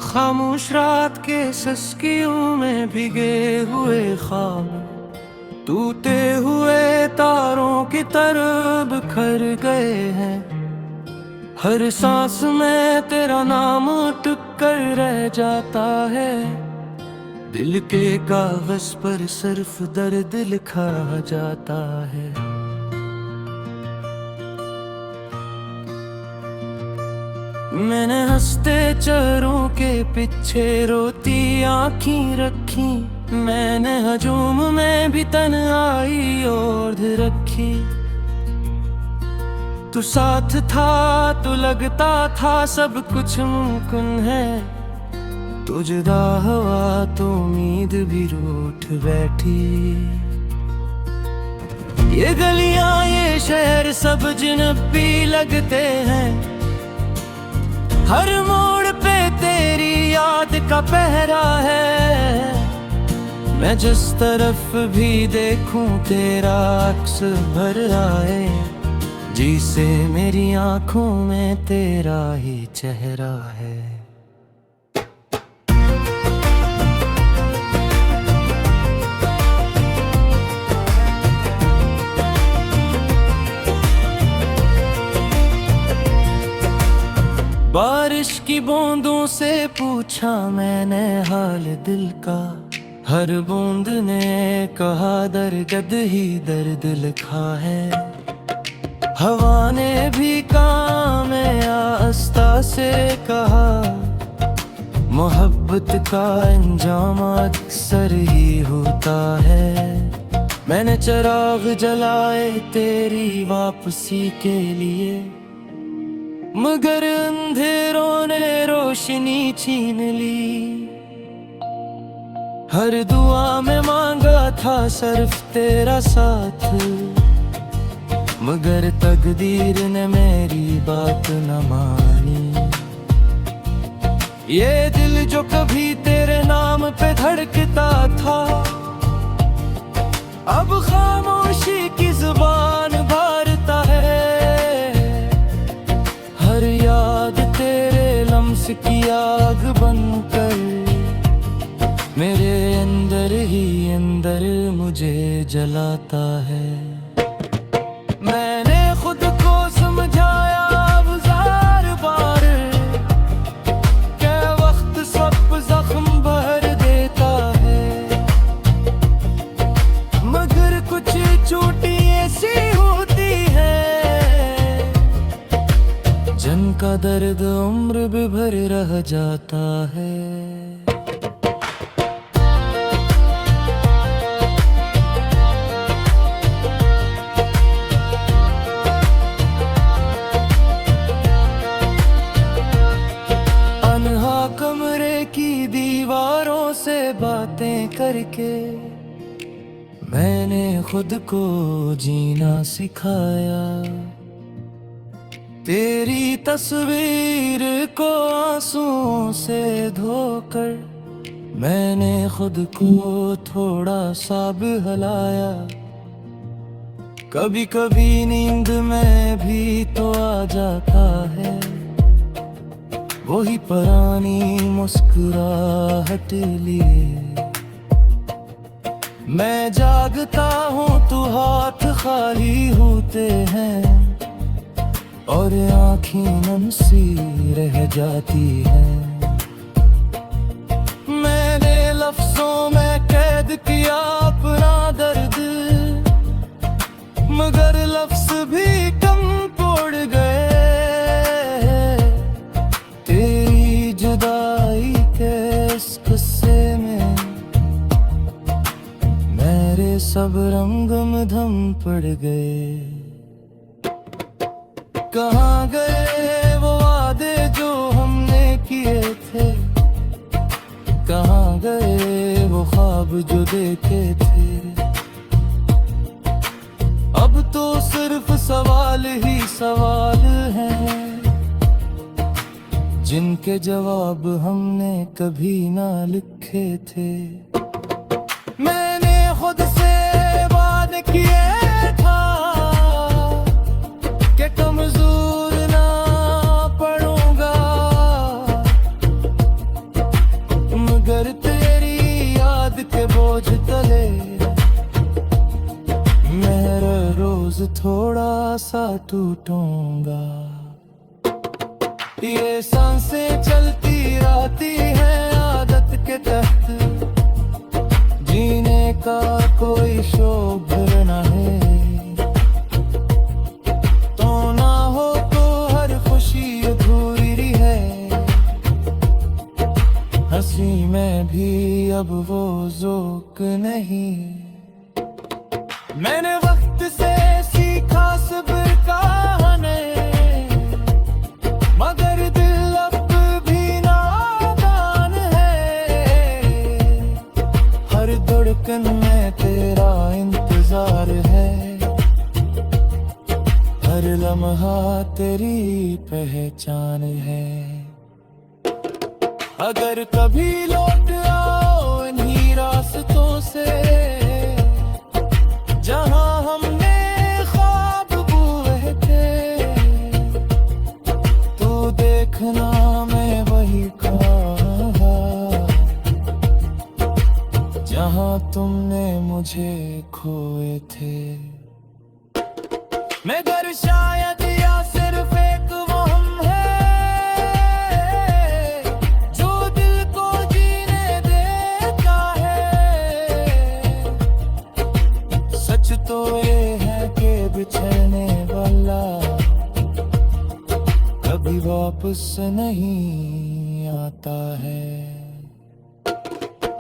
खामोश रात के सस्कियों में भीगे हुए ख्वाब टूटे हुए तारों की तरह बिखर गए हैं। हर सांस में तेरा नाम अटक कर रह जाता है। दिल के कागज पर सिर्फ दर्द लिखा जाता है। मैंने हंसते चेहरों के पीछे रोती आँखें रखी। मैंने हजूम में भी तन्हाई ओढ़ रखी। तू साथ था तो लगता था सब कुछ मुमकिन है। तू जुदा हुआ तो उम्मीद भी रूठ बैठी। ये गलियां ये शहर सब जिनपी लगते हैं। हर मोड़ पे तेरी याद का पहरा है। मैं जिस तरफ भी देखूं तेरा अक्स भर आए। जी से मेरी आंखों में तेरा ही चेहरा है। बारिश की बूंदों से पूछा मैंने हाल दिल का। हर बूंद ने कहा दर्द ही दर्द लिखा है। हवा ने भी काम आस्था से कहा। मोहब्बत का अंजाम अक्सर ही होता है। मैंने चिराग जलाए तेरी वापसी के लिए, मगर अंधेरों ने रोशनी छीन ली। हर दुआ में मांगा था सिर्फ तेरा साथ, मगर तकदीर ने मेरी बात न मानी। ये दिल जो कभी तेरे नाम पे धड़कता था, अब खामोशी की जुबान भारता है। हर याद तेरे लम्स की आग बनकर मेरे अंदर ही अंदर मुझे जलाता है। मैंने खुद को समझाया अब ज़ार बार कि वक्त सब जख्म भर देता है, मगर कुछ चोटें ऐसी होती है जिनका दर्द उम्र भी भर रह जाता है। कमरे की दीवारों से बातें करके मैंने खुद को जीना सिखाया। तेरी तस्वीर को आंसुओं से धोकर मैंने खुद को थोड़ा सा बहलाया। कभी कभी नींद में भी तो आ जाता है वही पुरानी मुस्कुराहट लिए। मैं जागता हूँ तो हाथ खाली होते हैं और आँखें नम सी रह जाती हैं। मैंने लफ्जों में कैद किया अपना दर्द, मगर लफ्ज भी कम पड़ गए। जुदाई के इस किस्से में मेरे सब रंग मधम पड़ गए। कहाँ गए वो वादे जो हमने किए थे, कहाँ गए वो ख्वाब जो देखे थे। अब तो सिर्फ सवाल ही सवाल हैं जिनके जवाब हमने कभी ना लिखे थे। मैंने खुद से वादा किया था कि कमजोर ना पड़ूंगा, थोड़ा सा टूटूंगा। ये सांसें चलती रहती है आदत के तहत, जीने का कोई शौक न है। तो ना हो तो हर खुशी अधूरी है, हंसी में भी अब वो ज़ौक़ नहीं। मैंने वक्त से सीखा सब्र कहने, मगर दिल अब भी नादान है। हर धड़कन में तेरा इंतजार है, हर लम्हा तेरी पहचान है। अगर कभी लौट आओ इन्हीं रास्तों से, जहां हमने ख्वाब बुए थे, तो देखना मैं वही खड़ा जहां तुमने मुझे खोए थे। मगर शायद या सिर्फ एक वहम है जो दिल को जीने देता है। सच तो ये है कि बिछड़ने वाला कभी वापस नहीं आता है।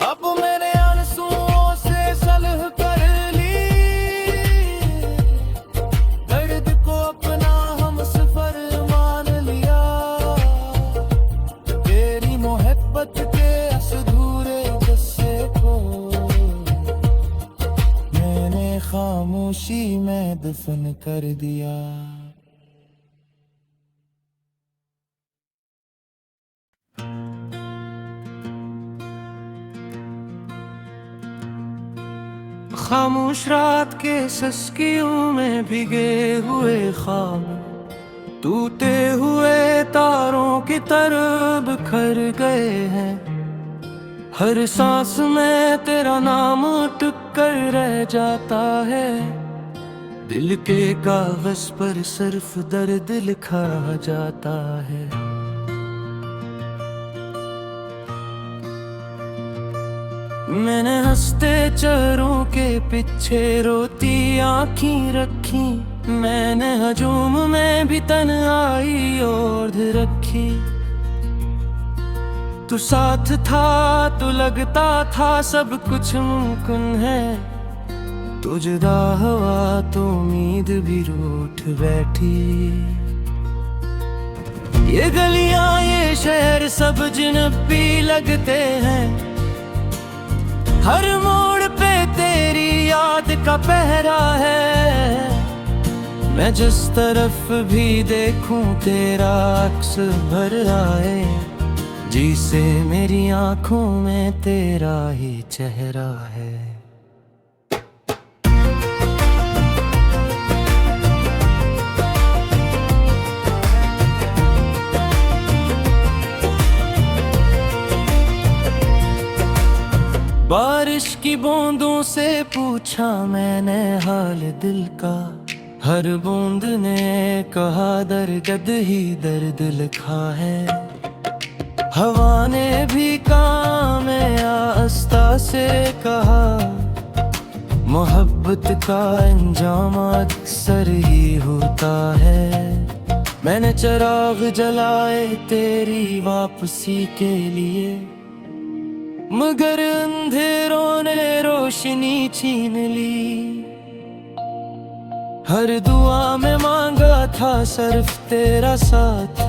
अब मैंने आंसुओं से सलह कर ली, दर्द को अपना हम सफर मान लिया। तेरी मोहब्बत के अधूरे जस्से को मैंने खामोशी में दफन कर दिया। खामोश रात के सस्कियों में भीगे हुए ख्वाब, टूटे हुए तारों की तरह बिखर गए हैं। हर सांस में तेरा नाम अटक कर रह जाता है। दिल के कागज पर सिर्फ दर्द लिखा जाता है। मैंने हंसते चेहरों के पीछे रोती आँखें रखी, मैंने हजूम में भी तन्हाई ओढ़ रखी। तू साथ था तो लगता था सब कुछ मुमकिन है, तू जुदा हुआ तो उम्मीद भी रूठ बैठी। ये गलियां ये शहर सब जिनपी लगते हैं, हर मोड़ पे तेरी याद का पहरा है। मैं जिस तरफ भी देखूं तेरा अक्स भर आए, जिसे मेरी आंखों में तेरा ही चेहरा है। बारिश की बूंदों से पूछा मैंने हाल दिल का, हर बूंद ने कहा दर्द ही दर्द लिखा है। हवा ने भी काम आस्ता से कहा, मोहब्बत का अंजाम अक्सर ही होता है। मैंने चिराग जलाए तेरी वापसी के लिए, मगर अंधेरों ने रोशनी छीन ली। हर दुआ में मांगा था सिर्फ तेरा साथ,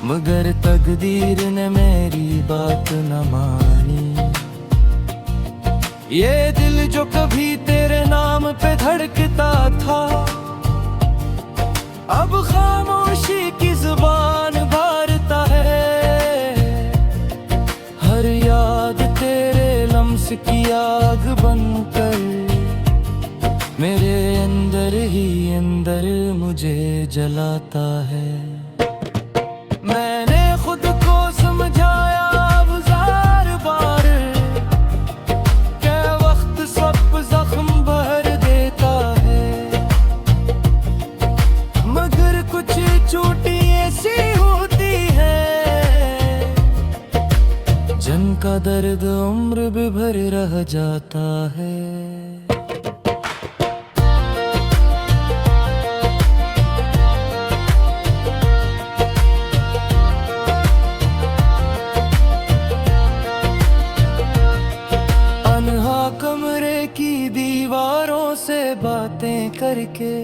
मगर तकदीर ने मेरी बात न मानी। ये दिल जो कभी तेरे नाम पे धड़कता था, अब खामोशी की जुबान भारता है। हर याद तेरे लम्स की आग बनकर मेरे अंदर ही अंदर मुझे जलाता है। मैंने खुद को समझाया अब ज़ार बार, क्या वक्त सब जख्म भर देता है। दर्द उम्र भी भर रह जाता है। अनहा कमरे की दीवारों से बातें करके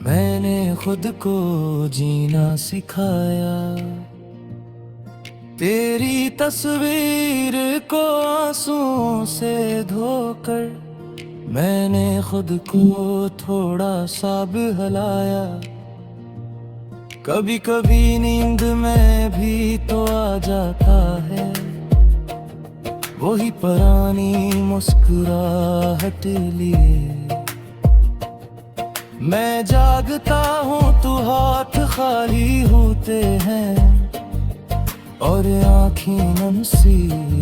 मैंने खुद को जीना सिखाया। तेरी तस्वीर को आंसुओं से धोकर मैंने खुद को थोड़ा सा बहलाया। कभी कभी नींद में भी तो आ जाता है वही पुरानी मुस्कुराहट लिए। मैं जागता हूँ तू हाथ खाली होते हैं और आँखें नम सी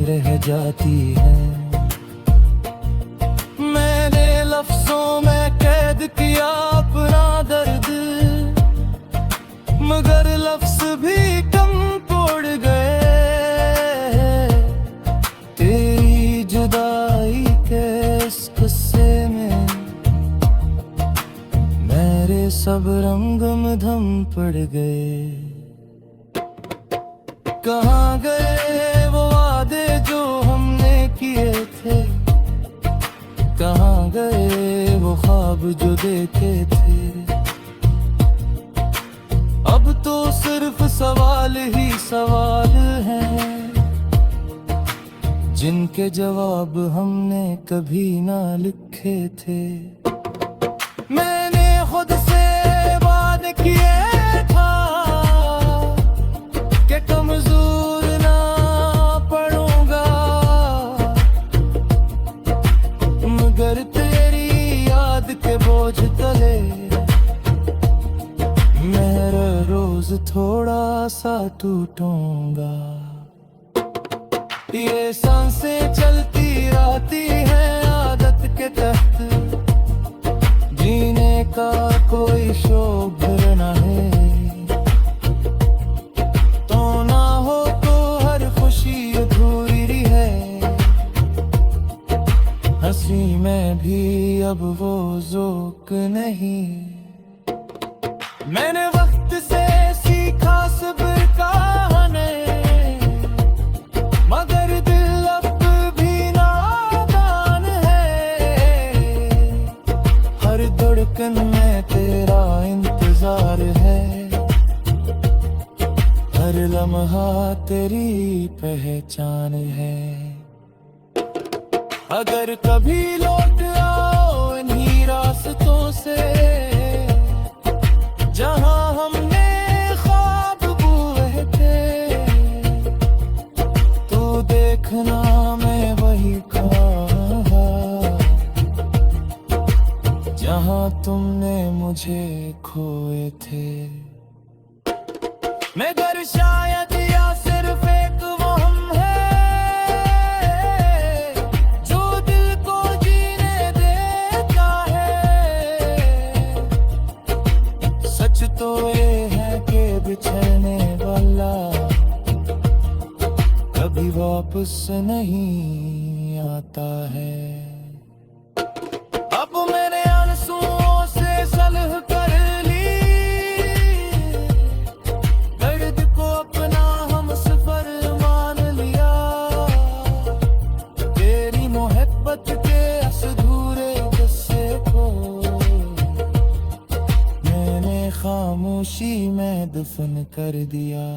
रह जाती हैं। मैंने लफ्जों में कैद किया अपना दर्द, मगर लफ्ज भी कम पड़ गए। तेरी जुदाई के इस किस्से में मेरे सब रंगम धम पड़ गए। कहाँ गए वो वादे जो हमने किए थे, कहाँ गए वो ख्वाब जो देखे थे। अब तो सिर्फ सवाल ही सवाल हैं जिनके जवाब हमने कभी ना लिखे थे। मैंने खुद से वादे किए था कि कमजोर ना पड़ूंगा, मगर तेरी याद के बोझ तले मैं हर रोज थोड़ा सा टूटूंगा। ये सांसें चलती रहती हैं आदत के तहत, जीने का कोई शौक न है। तो ना हो तो हर खुशी अधूरी है, हंसी में भी अब वो ज़ौक़ नहीं। मैंने वक्त से सीखा सब्र का मगर दिल अब भी नादान है। हर धड़कन में तेरा इंतजार है, हर लम्हा तेरी पहचान है। अगर कभी लौट आओ इन्हीं रास्तों से जहां हमने ख्वाब बुए थे, तो देखना मैं वही कहा जहां तुमने मुझे खोए थे। मगर शायद या सिर्फ एक वहम है जो दिल को जीने देता है। सच तो ये है कि बिछड़ने वाला कभी वापस नहीं आता है। अब मैंने आंसुओं से सलह कर ली, दर्द को अपना हम सफर मान लिया। तेरी मोहब्बत के अधूरे किस्से को मैंने खामोशी में दफन कर दिया।